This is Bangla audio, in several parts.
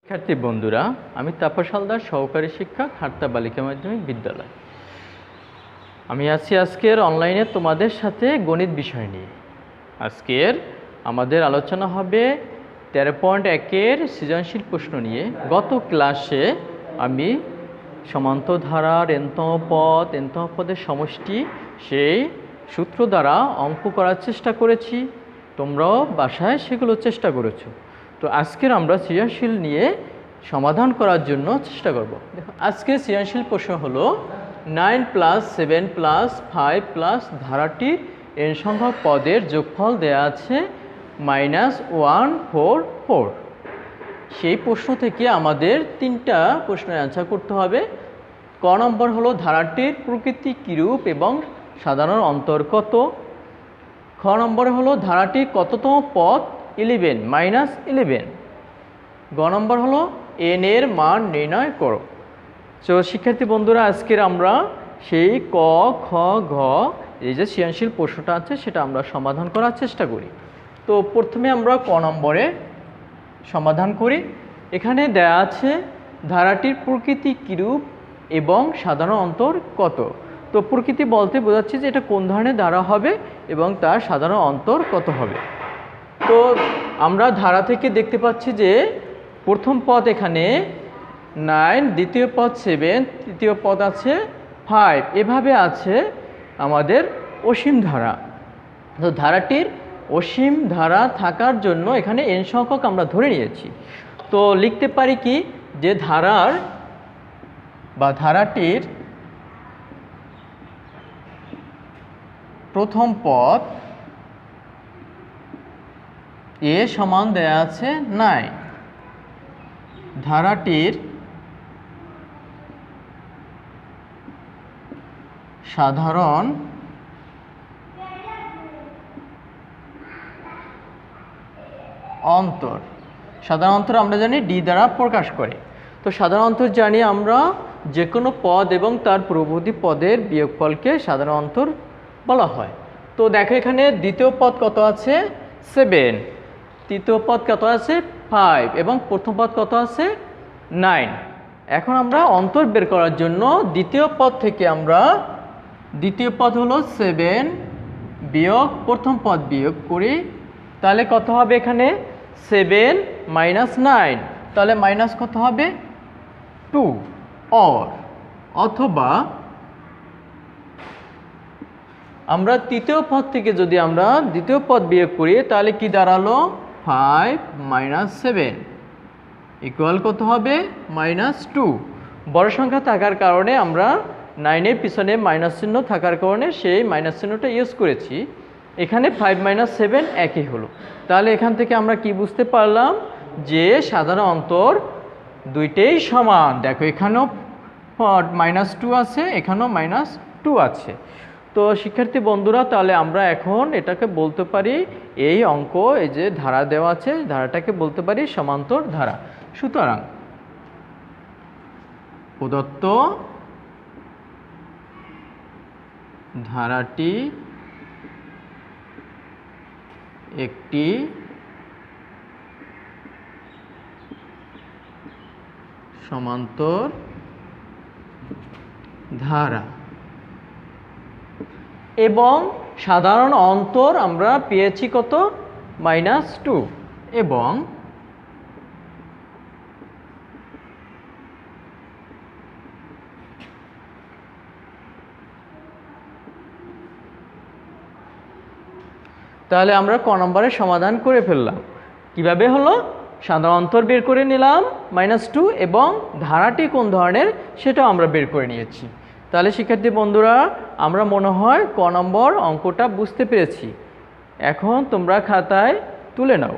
শিক্ষার্থী বন্ধুরা, আমি তাপস হালদার, সহকারী শিক্ষক, হারতা বালিকা মাধ্যমিক বিদ্যালয়। আমি আছি আজকের অনলাইনে তোমাদের সাথে গণিত বিষয় নিয়ে। আজকের আমাদের আলোচনা হবে 13.1-এর সৃজনশীল প্রশ্ন নিয়ে। গত ক্লাসে আমি সমান্তরধারার nতম পদের সমষ্টি সেই সূত্র দ্বারা অঙ্ক করার চেষ্টা করেছি। তোমরাও বাসায় সেগুলো চেষ্টা করেছো। তো আজকের আমরা সৃজনশীল নিয়ে সমাধান করার জন্য চেষ্টা করব। দেখো, আজকের সৃজনশীল প্রশ্ন হলো 9 + 7 + 5 প্লাস ধারাটির n সংখ্যক পদের যোগফল দেয়া আছে -144। সেই প্রশ্ন থেকে আমাদের তিনটা প্রশ্নের অ্যান্সার করতে হবে। ক নম্বর হলো ধারাটির প্রকৃতি কিরূপ এবং সাধারণ অন্তর কত। খ নম্বর হলো ধারাটির কততম পদ 11 -11। গ নম্বর হলো n এর মান নির্ণয় করো। তো শিক্ষার্থী বন্ধুরা, আজকের আমরা সেই ক, খ, ঘ এই যে সৃজনশীল প্রশ্নটা আছে সেটা আমরা সমাধান করার চেষ্টা করি। তো প্রথমে আমরা ক নম্বরে সমাধান করি। এখানে দেয়া আছে ধারাটির প্রকৃতি কিরূপ এবং সাধারণ অন্তর কত। তো প্রকৃতি বলতে বোঝাচ্ছি যে এটা কোন ধরনের ধারা হবে এবং তার সাধারণ অন্তর কত হবে। তো আমরা ধারা থেকে দেখতে পাচ্ছি যে প্রথম পদ এখানে 9, দ্বিতীয় পদ 7, তৃতীয় পদ আছে 5, এভাবে আছে আমাদের অসীম ধারা। তো ধারাটির অসীম ধারা থাকার জন্য এখানে n সংখ্যক আমরা ধরে নিয়েছি। তো লিখতে পারি কি যে ধারাটির প্রথম পদ a সমান দেয়া আছে 9। ধারাটির সাধারণ অন্তর, সাধারণ অন্তর আমরা জানি d দ্বারা প্রকাশ করে। তো সাধারণ অন্তর জানি আমরা যে কোনো পদ এবং তার পূর্ববর্তী পদের বিয়োগফলকে সাধারণ অন্তর বলা হয়। তো দেখো এখানে দ্বিতীয় পদ কত আছে 7, তৃতীয় পদ কত আছে 5 এবং প্রথম পদ কত আছে 9। এখন আমরা অন্তর বের করার জন্য দ্বিতীয় পদ থেকে আমরা দ্বিতীয় পদ হলো 7 বিয়োগ প্রথম পদ বিয়োগ করি। তাহলে কত হবে এখানে 7 - 9, তাহলে মাইনাস কত হবে 2। অথবা আমরা তৃতীয় পদ থেকে যদি আমরা দ্বিতীয় পদ বিয়োগ করি তাহলে কি দাঁড়ালো 5 - 7 ইকুয়াল কত হবে -2। বড় সংখ্যা থাকার কারণে আমরা 9-এর পিছনে মাইনাস চিহ্ন থাকার কারণে সেই মাইনাস চিহ্নটা ইউজ করেছি। এখানে 5 - 7 একই হলো। তাহলে এখান থেকে আমরা কি বুঝতে পারলাম যে সাধারণ অন্তর দুইটাই সমান। দেখো এখানেও -2 আছে, এখানেও -2 আছে। তো শিক্ষার্থী বন্ধুরা, তাহলে আমরা এখন এটাকে বলতে পারি এই অঙ্ক, এই যে ধারা দেওয়া আছে ধারাটাকে বলতে পারি সমান্তর ধারা। সুতরাং প্রদত্ত ধারাটি একটি সমান্তর ধারা এবং সাধারণ অন্তর আমরা পেয়েছি কত -2 এবং তাহলে আমরা ক নম্বরের সমাধান করে ফেললাম। কিভাবে হলো? সাধারণ অন্তর বের করে নিলাম -2 এবং ধারাটি কোন ধরনের সেটাও আমরা বের করে নিয়েছি। তাহলে শিক্ষার্থী বন্ধুরা, আমরা মনে হয় ক নম্বর অঙ্কটা বুঝতে পেরেছি। এখন তোমরা খাতায় তুলে নাও।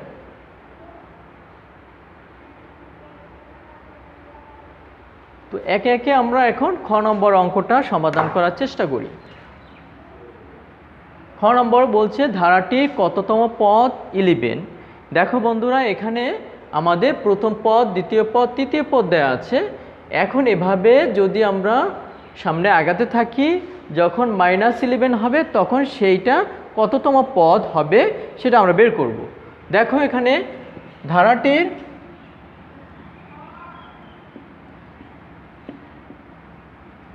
তো একে একে আমরা এখন খ নম্বর অঙ্কটা সমাধান করার চেষ্টা করি। খ নম্বর বলছে ধারাটির কততম পদ 11। দেখো বন্ধুরা, এখানে আমাদের প্রথম পদ, দ্বিতীয় পদ, তৃতীয় পদ দেওয়া আছে। এখন এভাবে যদি আমরা সামনে আগাতে থাকি, যখন -11 হবে তখন সেইটা কততম পদ হবে সেটা আমরা বের করব। দেখো এখানে ধারাটির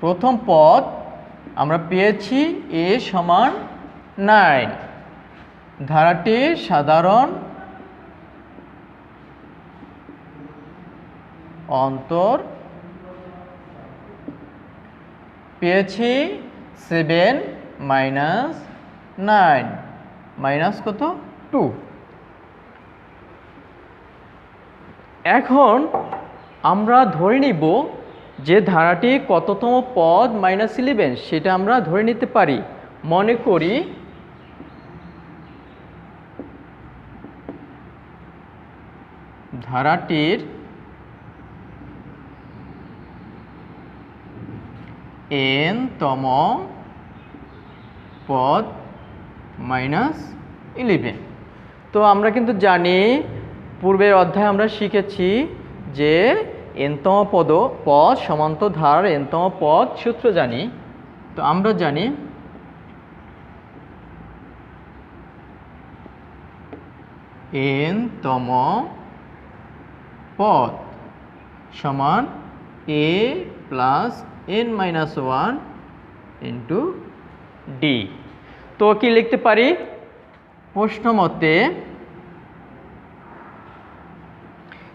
প্রথম পদ আমরা পেয়েছি a সমান 9। ধারাটির সাধারণ অন্তর পেয়েছি 7 মাইনাস 9 মাইনাস কত 2। এখন আমরা ধরে নিব যে ধারাটি কততম পদ -11 সেটা আমরা ধরে নিতে পারি। মনে করি ধারাটির n-তম পদ -11। তো আমরা কিন্তু জানি, পূর্বের অধ্যায়ে আমরা শিখেছি যে n-তম পদ সমান্তর ধারার n-তম পদ সূত্র জানি। তো আমরা জানি n-তম পদ সমান a plus n-1 into D. তো কি লিখতে পারি? প্রশ্ন মতে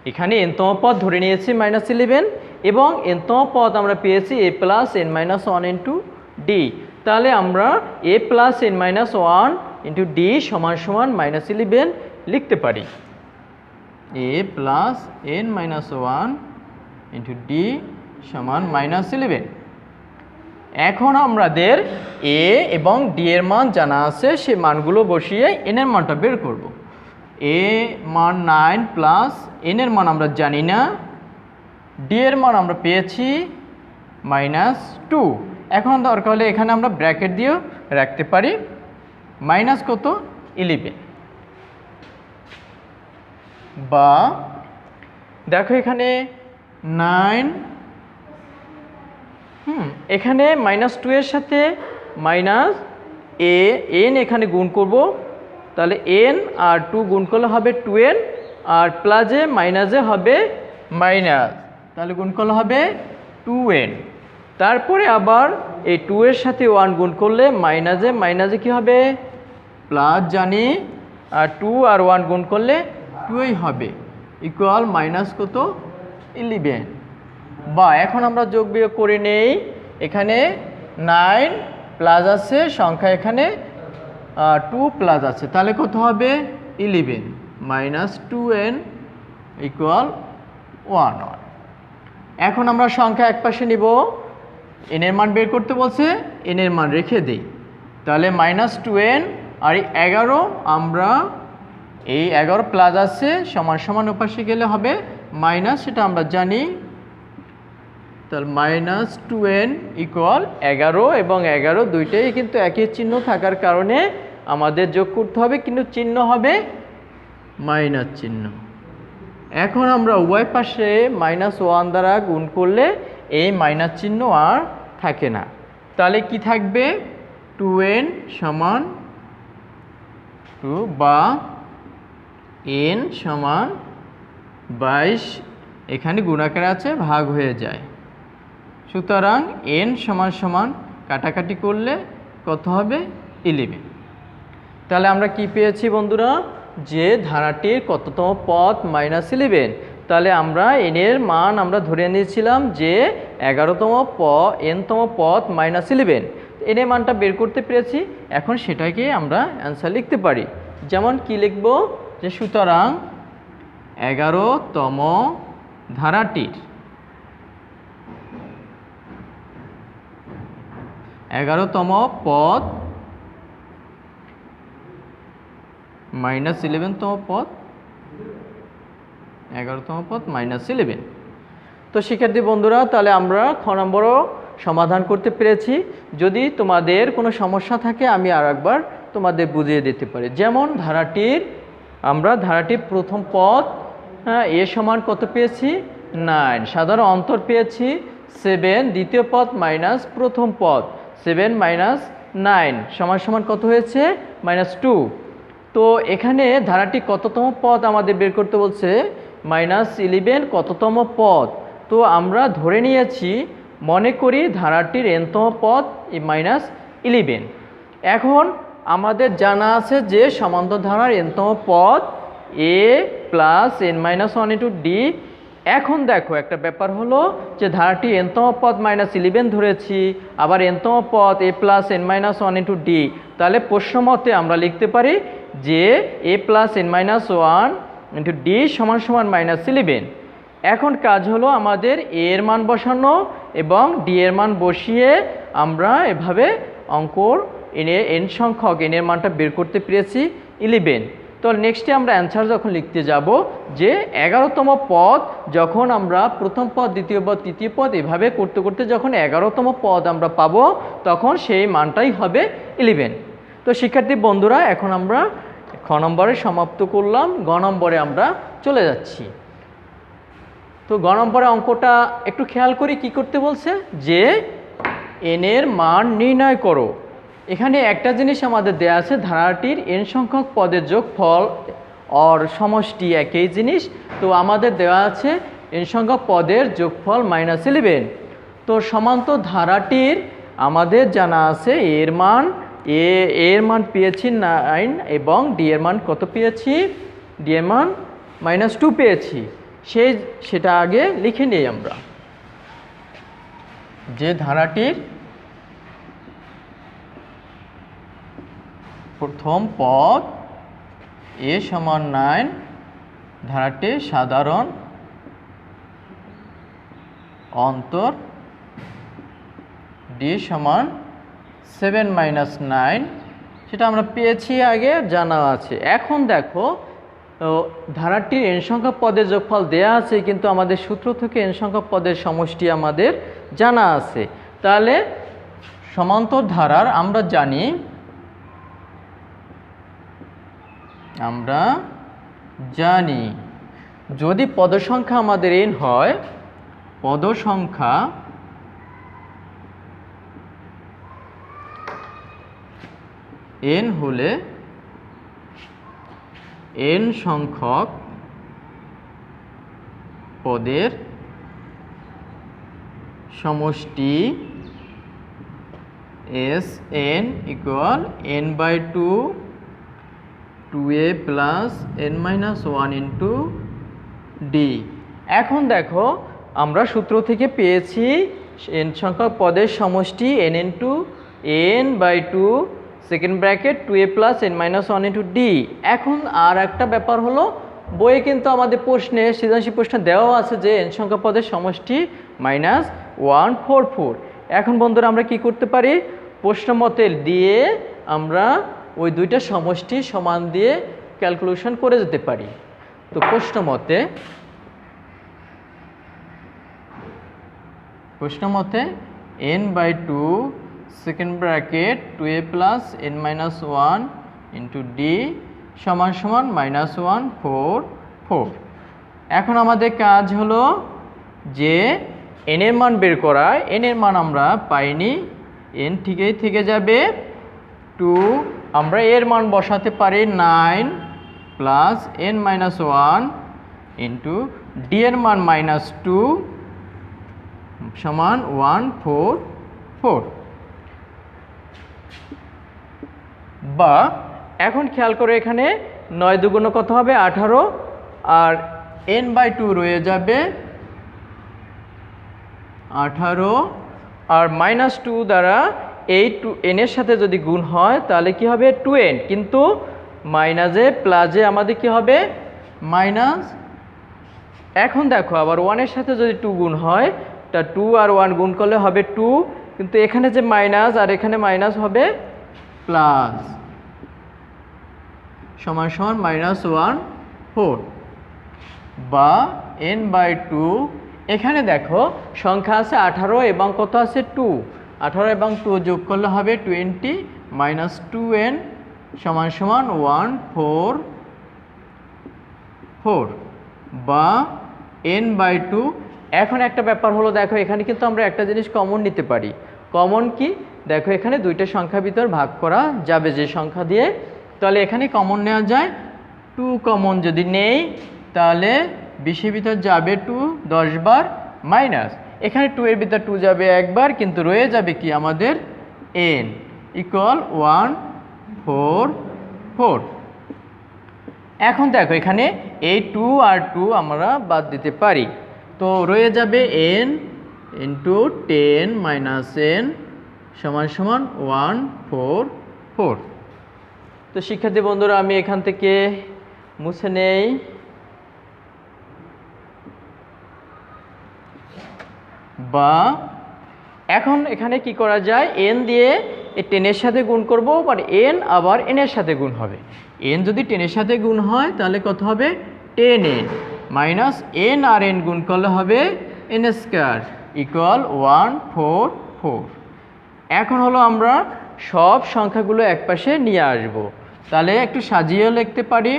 এখানে n-তম পদ ধরে নিয়েছি -11 এবং n-তম পদ আমরা পেয়েছি a plus n-1 into D. তাহলে আমরা a plus n-1 into D সমান সমান -11 লিখতে পারি। a plus n-1 into D সমান -11। এখন আমাদের a এবং d এর মান জানা আছে, সেই মানগুলো বসিয়ে n এর মানটা বের করব। a মান 9 প্লাস n এর মান আমরা জানি না, d এর মান আমরা পেয়েছি -2। এখন দরকার হলে এখানে আমরা ব্র্যাকেট দিয়েও রাখতে পারি মাইনাস কত 11। বা দেখো এখানে 9 এখানে -2 এর সাথে মাইনাস n এখানে গুণ করব, তাহলে n আর 2 গুণ করলে হবে 2n, আর প্লাসে মাইনাসে হবে মাইনাস, তাহলে গুণ করলে হবে 2n। তারপরে আবার এই 2 এর সাথে 1 গুণ করলে মাইনাসে কি হবে প্লাস জানি, আর 2 আর 1 গুণ করলে 2ই হবে, ইকুয়াল মাইনাস কত 11। বা এখন আমরা যোগ বিয়োগ করে নেই, এখানে 9 প্লাস আছে সংখ্যা, এখানে 2 প্লাস আছে, তাহলে কত হবে 11 মাইনাস 2n ইকুয়াল 1। এখন আমরা সংখ্যা একপাশে নিব, n এর মান বের করতে বলছে, n এর মান রেখে দিই, তাহলে -2n আর 11 আমরা এই 11 প্লাস আছে সমান সমান ওপাশে গেলে হবে মাইনাস, সেটা আমরা জানি। তাহলে -2n ইকুয়াল 11 এবং 11 দুইটাই কিন্তু একই চিহ্ন থাকার কারণে আমাদের যোগ করতে হবে, কিন্তু চিহ্ন হবে মাইনাস চিহ্ন। এখন আমরা উভয় পাশে -1 দ্বারা গুণ করলে এই মাইনাস চিহ্ন আর থাকে না, তাহলে কি থাকবে 2n সমান 2 বা n সমান 22, এখানে গুণাকার আছে ভাগ হয়ে যায়, সুতরাং n সমান সমান কাটাকাটি করলে কত হবে 11। তাহলে আমরা কি পেয়েছি বন্ধুরা, যে ধারাটির কততম পদ -11। তাহলে আমরা n এর মান আমরা ধরে নিয়েছিলাম যে 11তম n-তম পদ -11, n এর মানটা বের করতে পেরেছি। এখন সেটাকে আমরা অ্যান্সার লিখতে পারি, যেমন কি লিখব, যে সুতরাং 11তম ধারাটির 11তম পদ -11তম পদ 11তম পদ -11। তো শিক্ষার্থী বন্ধুরা, তাহলে আমরা খ নম্বরও সমাধান করতে পেরেছি। যদি তোমাদের কোনো সমস্যা থাকে আমি আর একবার তোমাদের বুঝিয়ে দিতে পারি। যেমন আমরা ধারাটির প্রথম পদ এ সমান কত পেয়েছি 9, সাধারণ অন্তর পেয়েছি 7, দ্বিতীয় পদ মাইনাস প্রথম পদ 7 মাইনাস 9 সমান সমান কত হয়েছে -2। তো এখানে ধারাটি কততম পদ আমাদের বের করতে বলছে, -11 কততম পদ। তো আমরা ধরে নিয়েছি মনে করি ধারাটির nতম পদ -11। এখন আমাদের জানা আছে যে সমান্তর ধারার nতম পদ a plus n-1 into D. এখন দেখো একটা ব্যাপার হলো যে ধারাটি nতম পদ -11 ধরেছি, আবার nতম পদ a plus n-1 into D. তাহলে প্রশ্ন মতে আমরা লিখতে পারি যে a plus n-1 into D সমান সমান -11। এখন কাজ হলো আমাদের a এর মান বসানো এবং d এর মান বসিয়ে আমরা এভাবে অঙ্কর n সংখ্যক n এর মানটা বের করতে পেরেছি 11। তো নেক্সটে আমরা অ্যান্সার যখন লিখতে যাব যে 11তম পদ যখন আমরা প্রথম পদ দ্বিতীয় পদ তৃতীয় পদ এভাবে করতে করতে যখন 11তম পদ আমরা পাবো তখন সেই মানটাই হবে 11। তো শিক্ষার্থী বন্ধুরা এখন আমরা খ নম্বরে সমাপ্ত করলাম, গ নম্বরে আমরা চলে যাচ্ছি। তো গ নম্বরে অঙ্কটা একটু খেয়াল করি কি করতে বলছে যে n এর মান নির্ণয় করো। এখানে একটা জিনিস আমাদের দেয়া আছে, ধারাটির n সংখ্যক পদের যোগফল और সমষ্টি একই জিনিস। তো আমাদের দেওয়া আছে n সংখ্যক পদের যোগফল -11। তো সমান্তর ধারাটির আমাদের জানা আছে এর মান এর মান পেয়েছি 9 এবং d এর মান কত পেয়েছি, d এর মান -2 পেয়েছি। সেটা আগে লিখে নিই আমরা যে ধারাটির প্রথম পদ a সমান 9, ধারাটির সাধারণ অন্তর d সমান 7 - 9, সেটা আমরা পেয়েছি আগে জানা আছে। এখন দেখো ধারাটির n সংখ্যক পদের যোগফল দেয়া আছে কিন্তু আমাদের সূত্র থেকে n সংখ্যক পদের সমষ্টি আমাদের জানা আছে। তাহলে সমান্তর ধারার আমরা জানি যদি পদ সংখ্যা আমাদের n হয়, পদ সংখ্যা n হলে n সংখ্যক পদের সমষ্টি Sn equal n/2 2a plus n-1 into d। এখন দেখো আমরা সূত্র থেকে পেয়েছি n সংখ্যক পদের সমষ্টি n into n/2 second bracket 2a plus n-1 into d। এখন আর একটা ব্যাপার হলো বইয়ে কিন্তু আমাদের প্রশ্নে সৃজনশীল প্রশ্নে দেওয়া আছে যে n সংখ্যক পদের সমষ্টি -144। এখন বন্ধুরা আমরা কি করতে পারি, প্রশ্ন মতে দিয়ে আমরা ওই দুইটা সমষ্টি সমান দিয়ে ক্যালকুলেশন করে যেতে পারি। তো প্রশ্ন মতে n/2 second bracket 2a plus n-1 into d সমান সমান -144। এখন আমাদের কাজ হলো যে n এর মান বের করা। n এর মান আমরা পাইনি, n ঠিকই থেকে যাবে 2। আমরা এর মান বসাতে পারি 9 প্লাস n-1 ইন্টু d এর মান -2 সমান 144। বা এখন খেয়াল করে এখানে 9 দুগুণ কত হবে 18, আর n/2 রয়ে যাবে 18, আর -2 দ্বারা এই n এর সাথে যদি গুণ হয় তাহলে কি হবে 2n, কিন্তু মাইনাসে প্লাসে আমাদের কি হবে মাইনাস। এখন দেখো আবার 1 এর সাথে যদি 2 গুণ হয় তা 2 আর 1 গুণ করলে হবে 2, কিন্তু এখানে যে মাইনাস আর এখানে মাইনাস হবে প্লাস, সমান সমান -144। বা n/2 এখানে দেখো সংখ্যা আছে 18 এবং কত আছে 2, 18 এবং 2 যোগ করলে হবে 20 -2n সমান সমান 144। বা n/2। এখন একটা ব্যাপার হলো দেখো এখানে কিন্তু আমরা একটা জিনিস কমন নিতে পারি। কমন কি, দেখো এখানে দুইটা সংখ্যার ভিতর ভাগ করা যাবে যে সংখ্যা দিয়ে, তাহলে এখানে কমন নেওয়া যায়। 2 কমন যদি নেই তাহলে 20 ভিতর যাবে 2 10 বার মাইনাস, এখানে 2 এর ভিতর 2 যাবে একবার, কিন্তু রয়ে যাবে কি আমাদের n ইকুয়াল 1 4 4। এখন দেখো এখানে এই 2 আর 2 আমরা বাদ দিতে পারি, তো রয়ে যাবে n ইন্টু 10 মাইনাস n সমান সমান 1 4 4। তো শিক্ষার্থী বন্ধুরা আমি এখান থেকে মুছে নেই। বা এখন এখানে কি করা যায়, n দিয়ে এই 10 এর সাথে গুণ করব, বাট n আবার n এর সাথে গুণ হবে। n যদি 10 এর সাথে গুণ হয় তাহলে কত হবে 10n মাইনাস n আর n গুণ করলে হবে n স্কয়ার ইকুয়াল 1 4 4। এখন হলো আমরা সব সংখ্যাগুলো একপাশে নিয়ে আসব, তাহলে একটু সাজিয়েও লিখতে পারি।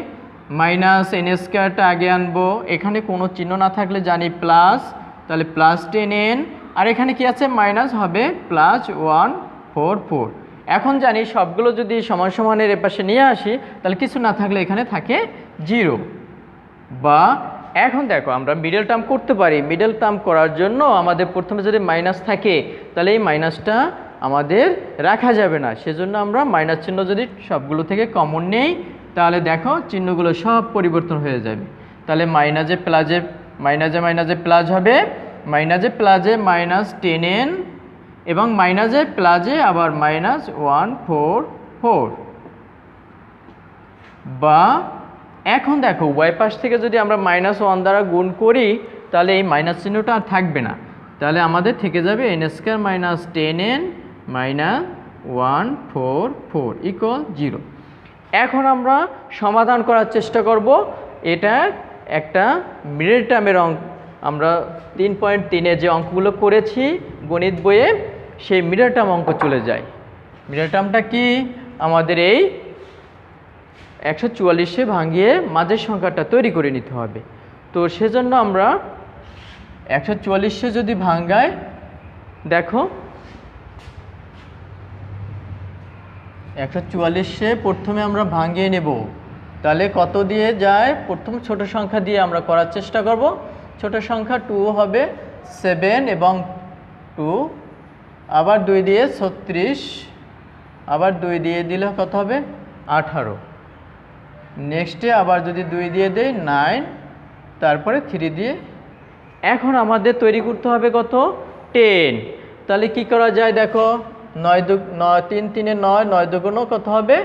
মাইনাস n স্কয়ারটা আগে আনবো, এখানে কোনো চিহ্ন না থাকলে জানি প্লাস, তাহলে প্লাস 10n, আর এখানে কি আছে মাইনাস হবে প্লাস 1 4 4। এখন জানি সবগুলো যদি সমান সমানের এপাশে নিয়ে আসি তাহলে কিছু না থাকলে এখানে থাকে 0। বা এখন দেখো আমরা মিডল টার্ম করতে পারি। মিডল টার্ম করার জন্য আমাদের প্রথমে যদি মাইনাস থাকে তাহলে এই মাইনাসটা আমাদের রাখা যাবে না, সেজন্য আমরা মাইনাস চিহ্ন যদি সবগুলো থেকে কমন নেই তাহলে দেখো চিহ্নগুলো সব পরিবর্তন হয়ে যাবে। তাহলে মাইনাসে প্লাসে মাইনাসে মাইনাসে প্লাস হবে, মাইনাসে প্লাসে মাইনাস 10n এবং মাইনাসে প্লাসে আবার মাইনাস 1 4 4। বা এখন দেখো ওয়াই পাশ থেকে যদি আমরা মাইনাস 1 দ্বারা গুণ করি তাহলে এই মাইনাস চিহ্নটা আর থাকবে না, তাহলে আমাদের থেকে যাবে n square minus 10n minus 1 4 4 equal 0। এখন আমরা সমাধান করার চেষ্টা করব। এটা একটা মিডল টার্মের অঙ্ক, আমরা 3.3-এ যে অঙ্কগুলো করেছি গণিত বইয়ে সেই মিডল টার্ম অঙ্ক চলে যায়। মিডল টার্মটা কি, আমাদের এই 144-এ ভাঙিয়ে মাঝের সংখ্যাটা তৈরি করে নিতে হবে। তো সেজন্য আমরা 144-এ যদি ভাঙাই, দেখো 144-এ প্রথমে আমরা ভাঙিয়ে নেব, তাহলে কত দিয়ে যায়, প্রথম ছোট সংখ্যা দিয়ে আমরা করার চেষ্টা করব। ছোট সংখ্যা 2 হবে 7 এবং 2, আবার 2 দিয়ে 36, আবার 2 দিয়ে দিলে কত হবে 18। নেক্সটে আবার যদি 2 দিয়ে দেই 9, তারপরে 3 দিয়ে। এখন আমাদের তৈরি করতে হবে কত 10। তাহলে কি করা যায় দেখো 9 3 3 9, 9 2 কত হবে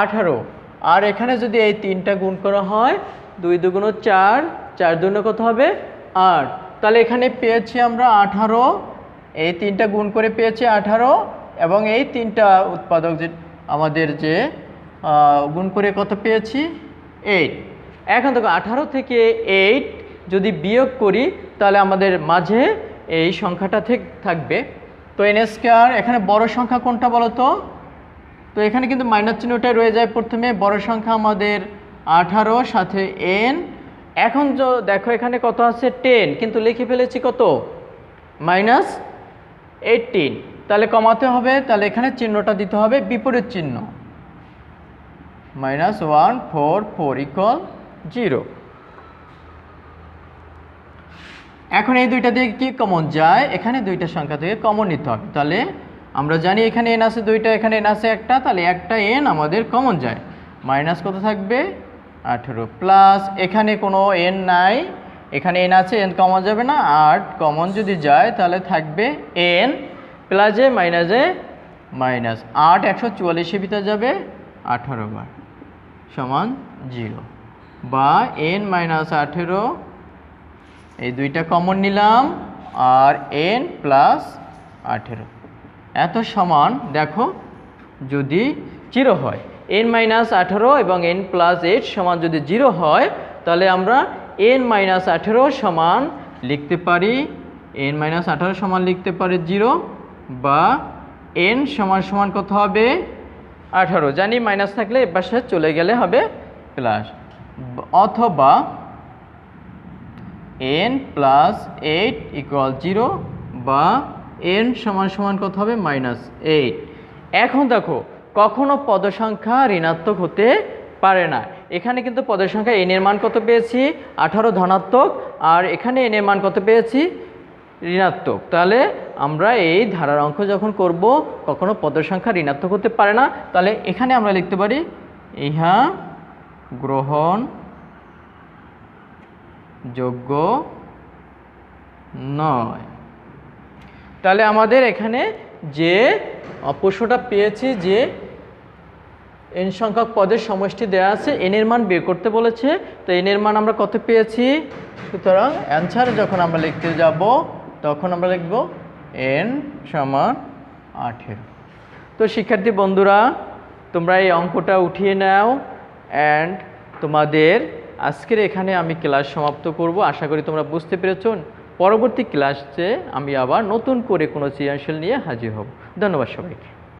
18। আর এখানে যদি এই 3টা গুণ করা হয় 2 2 4, 4 2 কত হবে 8। তাহলে এখানে পেয়েছি আমরা 18, এই 3টা গুণ করে পেয়েছি 18 এবং এই 3টা উৎপাদক যে আমাদের যে গুণ করে কত পেয়েছি 8। এখন দেখো 18 থেকে 8 যদি বিয়োগ করি তাহলে আমাদের মাঝে এই সংখ্যাটা থাকবে। তো n স্কয়ার, এখানে বড় সংখ্যা কোনটা বলো তো, তো এখানে কিন্তু মাইনাস চিহ্নটাই রয়ে যায় প্রথমে। বড় সংখ্যা আমাদের 18 সাথে n। এখন দেখো এখানে কত আছে 10, কিন্তু লিখে ফেলেছি কত মাইনাস 18, তাহলে কমাতে হবে, তাহলে এখানে চিহ্নটা দিতে হবে বিপরীত চিহ্ন, মাইনাস 1 4 4 ইকুয়াল 0। এখন এই দুইটা দিয়ে কি কমন যায়, এখানে দুইটা সংখ্যা থেকে কমন নিতে হবে। তাহলে আমরা জানি এখানে n আছে দুইটা, এখানে n আছে একটা, তাহলে একটা n আমাদের কমন যায়। মাইনাস কত থাকবে 18 প্লাস এখানে কোনো n নাই, এখানে n আছে, n কমন যাবে না, 8 কমন যদি যায় তাহলে থাকবে n প্লাসে মাইনাসে মাইনাস 8 144-এর ভিতরে যাবে 18 বার সমান 0। বা n মাইনাস 18, এই দুইটা কমন নিলাম, আর n প্লাস 18 এত সমান দেখো যদি 0 হয়, n মাইনাস 18 এবং n প্লাস 8 সমান যদি 0 হয় তাহলে আমরা n মাইনাস 18 সমান লিখতে পারি, n মাইনাস 18 সমান লিখতে পারি 0। বা n সমান সমান কত হবে 18, জানি মাইনাস থাকলে এ পাশে চলে গেলে হবে প্লাস। অথবা n প্লাস 8 ইকুয়াল 0, বা n সমান সমান কত হবে মাইনাস 8। এখন দেখো কখনো পদ সংখ্যা ঋণাত্মক হতে পারে না। এখানে কিন্তু পদের সংখ্যা n এর মান কত পেয়েছি 18 ধনাত্মক, আর এখানে n এর মান কত পেয়েছি ঋণাত্মক। তাহলে আমরা এই ধারার অঙ্ক যখন করব কখনো পদের সংখ্যা ঋণাত্মক হতে পারে না। তাহলে এখানে আমরা লিখতে পারি ইহা গ্রহণ যোগ্য নয়। তাহলে আমাদের এখানে যে প্রশ্নটা পেয়েছি যে n সংখ্যক পদের সমষ্টি দেওয়া আছে, n এর মান বের করতে বলেছে। তো n এর মান আমরা কত পেয়েছি, সুতরাং অ্যান্সার যখন আমরা লিখতে যাব তখন আমরা লিখব n সমান 18। তো শিক্ষার্থী বন্ধুরা, তোমরা এই অঙ্কটা উঠিয়ে নাও অ্যান্ড তোমাদের আজকের এখানে আমি ক্লাস সমাপ্ত করব। আশা করি তোমরা বুঝতে পেরেছ। পরবর্তী ক্লাসে আমি আবার নতুন করে কোনো সৃজনশীল নিয়ে হাজির হব। ধন্যবাদ সবাইকে।